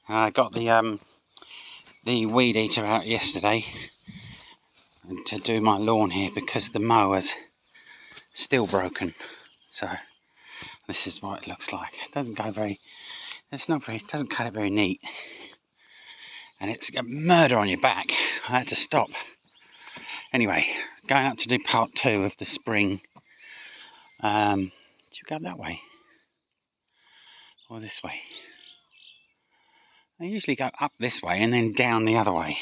I got the weed eater out yesterday to do my lawn here because the mower's still broken. So this is what it looks like. It doesn't go very. It doesn't cut it very neat, and it's a murder on your back. I had to stop. Anyway, going up to do part 2 of the spring. Should we go that way or this way? I usually go up this way and then down the other way.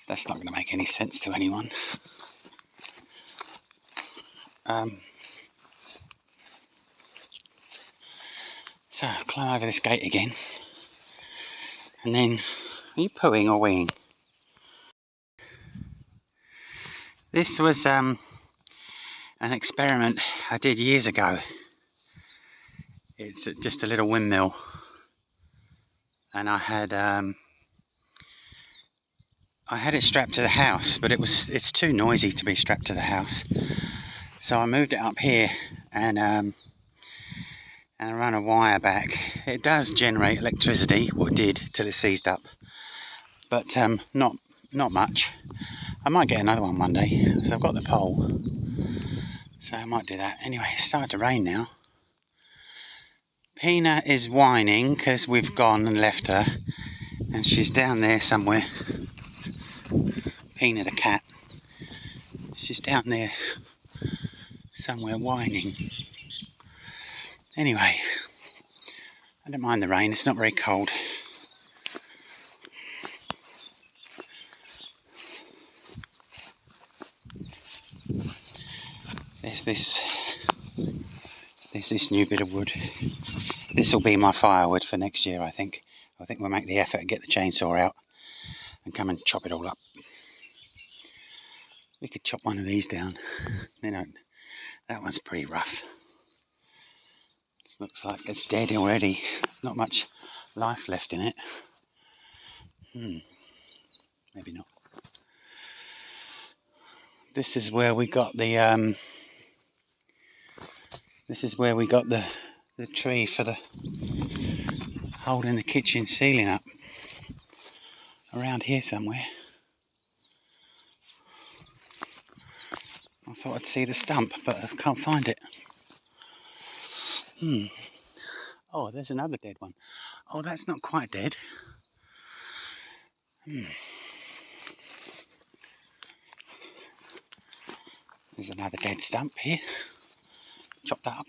That's not going to make any sense to anyone. So climb over this gate again, and then are you pooing or weeing? This was an experiment I did years ago. It's just a little windmill, and I had it strapped to the house, but it's too noisy to be strapped to the house. So I moved it up here and I run a wire back. It does generate electricity, or did till it seized up, but not much. I might get another one day, because I've got the pole, so I might do that. Anyway, it's started to rain now. Pina is whining because we've gone and left her, and she's down there somewhere. Pina the cat. She's down there somewhere whining. Anyway, I don't mind the rain, it's not very cold. There's this new bit of wood. This will be my firewood for next year, I think. I think we'll make the effort and get the chainsaw out and come and chop it all up. We could chop one of these down. That one's pretty rough. It looks like it's dead already. There's not much life left in it. Maybe not. This is where we got the the tree for the holding the kitchen ceiling up. Around here somewhere. I thought I'd see the stump, but I can't find it. Oh, there's another dead one. Oh, that's not quite dead. There's another dead stump here. Chop that up.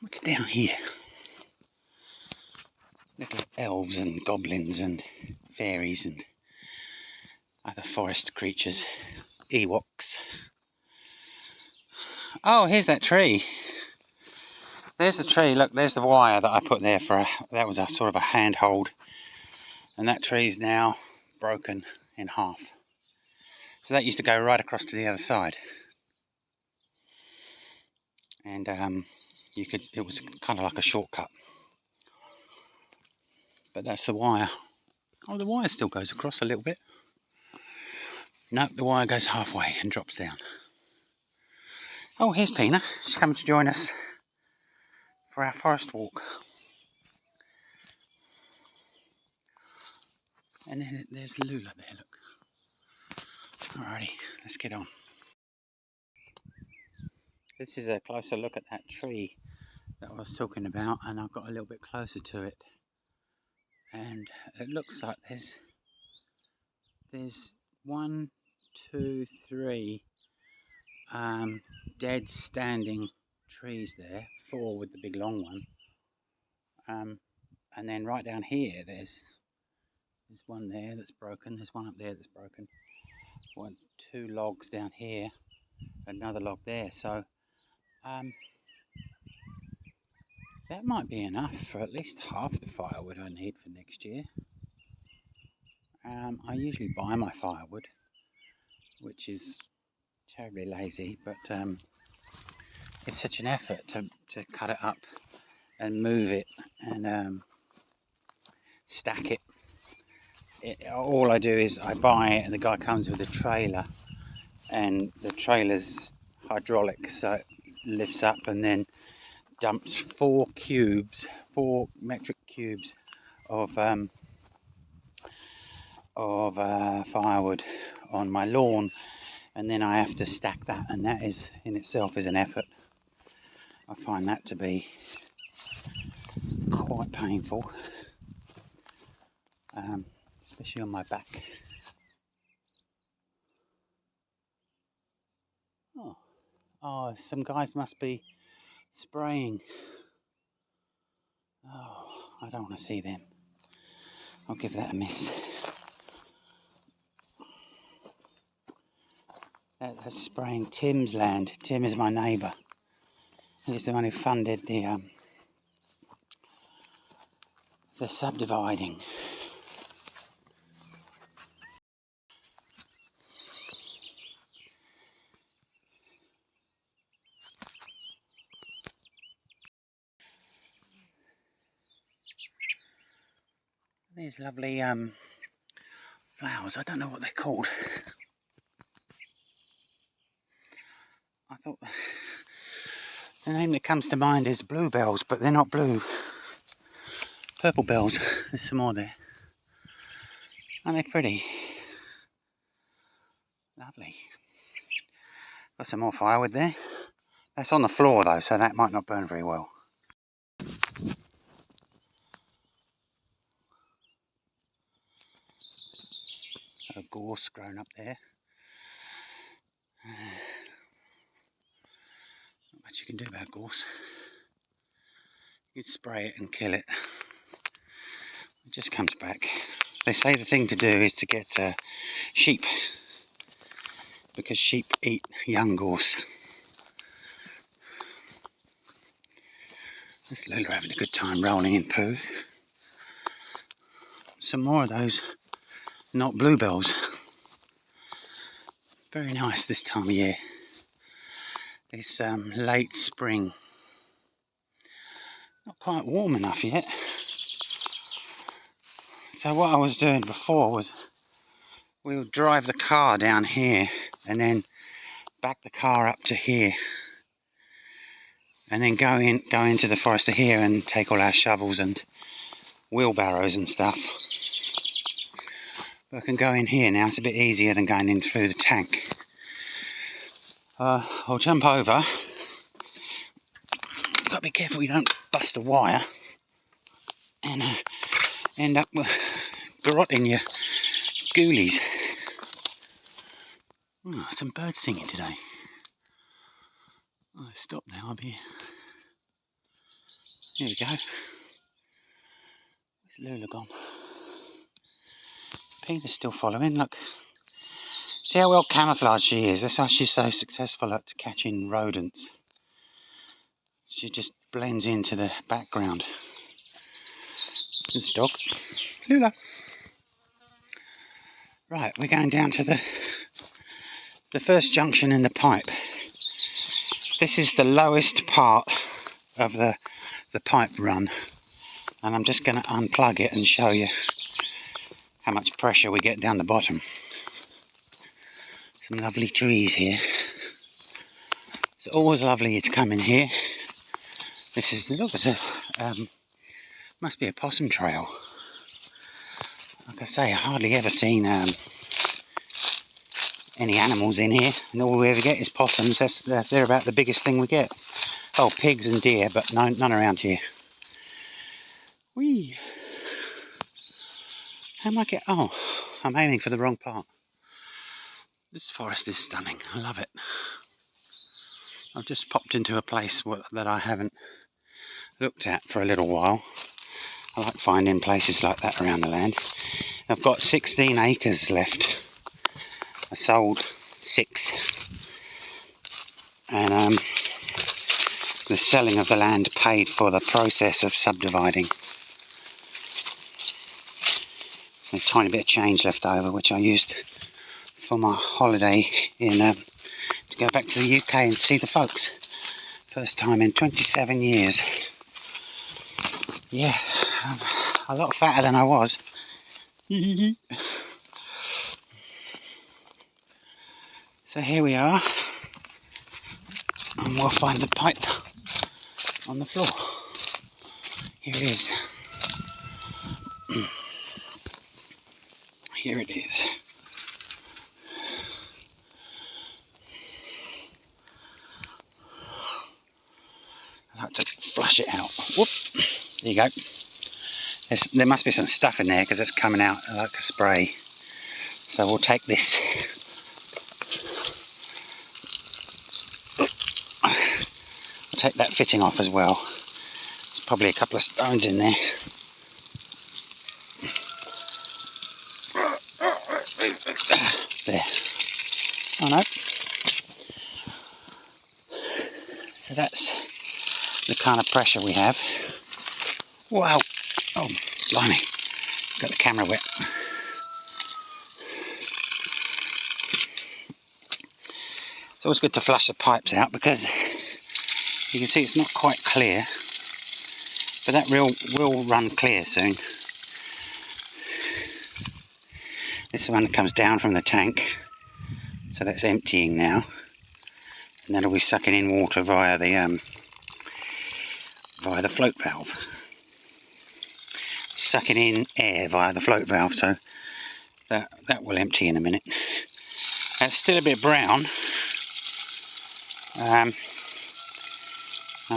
What's down here? Little elves and goblins and fairies and other forest creatures. Ewoks. Oh, here's that tree. There's the tree. Look, there's the wire that I put there that was a sort of a handhold. And that tree's now broken in half. So that used to go right across to the other side. And it was kind of like a shortcut. But that's the wire. Oh, the wire still goes across a little bit. Nope, the wire goes halfway and drops down. Oh, here's Pina. She's coming to join us for our forest walk. And then there's Lula there, look. Alrighty, let's get on. This is a closer look at that tree that I was talking about, and I've got a little bit closer to it. And it looks like there's 1, 2, 3 dead standing trees there, 4 with the big long one. And then right down here there's one there that's broken, there's one up there that's broken. 2 logs down here, another log there, so that might be enough for at least half the firewood I need for next year. I usually buy my firewood, which is terribly lazy, but it's such an effort to cut it up and move it and stack it. All I do is I buy it, and the guy comes with a trailer, and the trailer's hydraulic, so it lifts up, and then dumped 4 metric cubes of firewood on my lawn, and then I have to stack that, and that is in itself is an effort. I find that to be quite painful, especially on my back. Oh, some guys must be spraying. Oh, I don't want to see them. I'll give that a miss. That's spraying Tim's land. Tim is my neighbour. He's the one who funded the subdividing. These lovely flowers. I don't know what they're called. I thought the name that comes to mind is bluebells, but they're not blue. Purple bells. There's some more there. Aren't they pretty? Lovely. Got some more firewood there. That's on the floor though, so that might not burn very well. A gorse grown up there. Not much you can do about gorse. You can spray it and kill it. It just comes back. They say the thing to do is to get sheep, because sheep eat young gorse. This Lulu having a good time rolling in poo. Some more of those not bluebells. Very nice this time of year. It's late spring. Not quite warm enough yet. So what I was doing before was we'll drive the car down here and then back the car up to here, and then go into the forest to here and take all our shovels and wheelbarrows and stuff. But I can go in here now. It's a bit easier than going in through the tank. I'll jump over. Got to be careful you don't bust a wire and end up garrotting your ghoulies. Oh, some birds singing today. Oh, stop now, I'll be... Here we go. Where's Lula gone? Peter's still following, look. See how well camouflaged she is? That's why she's so successful at catching rodents. She just blends into the background. This dog. Lula. Right, we're going down to the first junction in the pipe. This is the lowest part of the pipe run, and I'm just going to unplug it and show you how much pressure we get down the bottom. Some lovely trees here. It's always lovely to come in here. This is, look, it's must be a possum trail. Like I say, I hardly ever seen any animals in here, and all we ever get is possums. They're about the biggest thing we get. Oh, pigs and deer, but none around here. Whee! How am I get? Oh, I'm aiming for the wrong part. This forest is stunning. I love it. I've just popped into a place that I haven't looked at for a little while. I like finding places like that around the land. I've got 16 acres left. I sold 6, and the selling of the land paid for the process of subdividing. A tiny bit of change left over, which I used for my holiday to go back to the UK and see the folks. First time in 27 years. Yeah, a lot fatter than I was. So here we are, and we'll find the pipe on the floor. Here it is. Here it is. I like to flush it out. Whoop! There you go. There must be some stuff in there because it's coming out like a spray. So we'll take this. We'll take that fitting off as well. There's probably a couple of stones in there. There. Oh no. So that's the kind of pressure we have. Wow. Oh, blimey. Got the camera wet. It's always good to flush the pipes out because you can see it's not quite clear. But that will run clear soon. This is the one that comes down from the tank. So that's emptying now. And that'll be sucking in water via the float valve. Sucking in air via the float valve, so that will empty in a minute. That's still a bit brown. I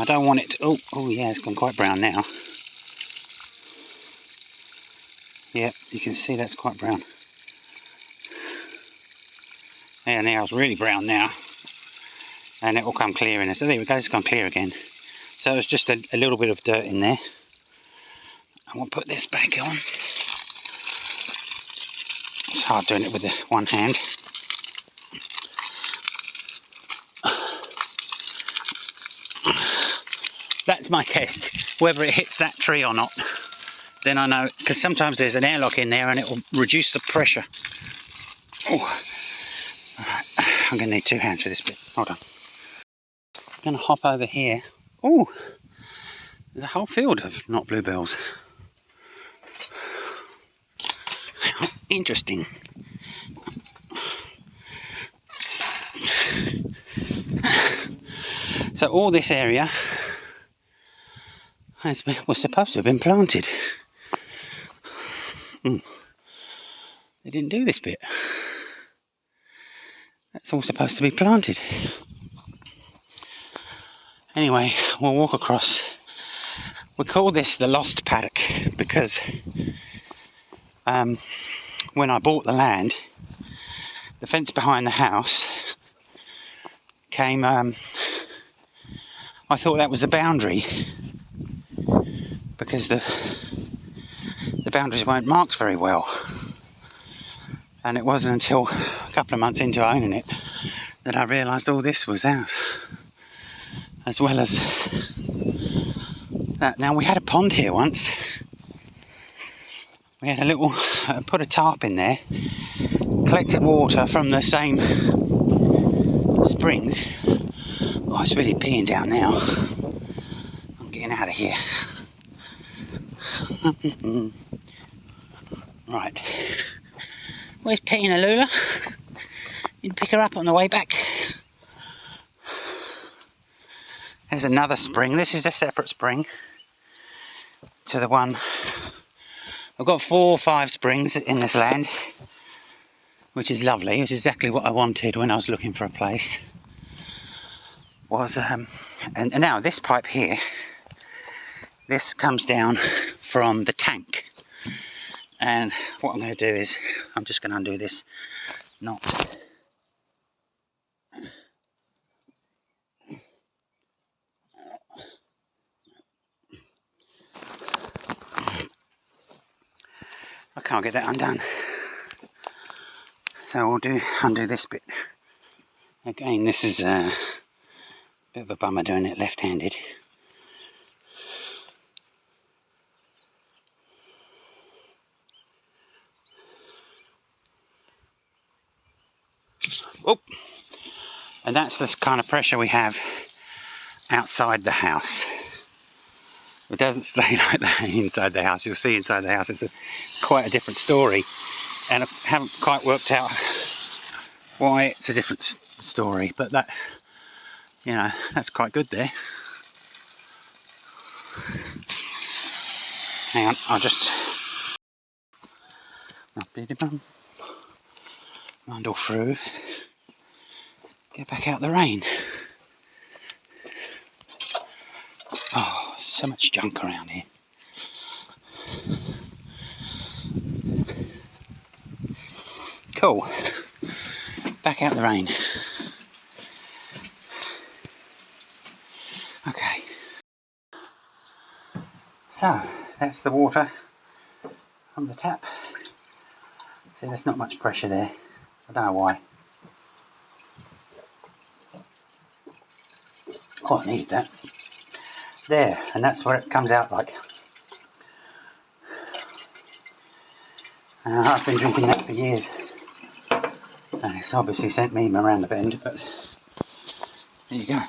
don't want it to, oh yeah, it's gone quite brown now. Yep, you can see that's quite brown. Yeah, now it's really brown now. And it will come clear in. So there we go, it's gone clear again. So it's just a little bit of dirt in there. And we'll put this back on. It's hard doing it with the one hand. That's my test, whether it hits that tree or not. Then I know, because sometimes there's an airlock in there and it will reduce the pressure. Oh, alright, I'm going to need 2 hands for this bit. Hold on. I'm going to hop over here. Oh, there's a whole field of not bluebells. Interesting. So all this area was supposed to have been planted. They didn't do this bit. That's all supposed to be planted. Anyway, we'll walk across. We call this the lost paddock because when I bought the land, the fence behind the house came, I thought that was the boundary because the boundaries weren't marked very well. And it wasn't until a couple of months into owning it that I realised all this was ours. As well as that. Now we had a pond here once. We had a little, put a tarp in there, collected water from the same springs. Oh, it's really peeing down now. I'm getting out of here. Right. Where's Pt2? You can pick her up on the way back. There's another spring. This is a separate spring to the one. I've got 4 or 5 springs in this land, which is lovely. It's exactly what I wanted when I was looking for a place. And now this pipe here, this comes down from the tank. And what I'm going to do is, I'm just going to undo this knot. I can't get that undone. So we'll undo this bit. Again, this is a bit of a bummer doing it left-handed. Oh, and that's the kind of pressure we have outside the house. It doesn't stay like that inside the house. You'll see inside the house it's quite a different story, and I haven't quite worked out why it's a different story, but that, you know, that's quite good there. Hang on, I'll just bundle through, get back out the rain. Oh, so much junk around here. Cool. Back out the rain. Okay. So, that's the water from the tap. See, there's not much pressure there. I don't know why. Oh, I need that. There, and that's what it comes out like. I've been drinking that for years. And it's obviously sent me around the bend, but there you go.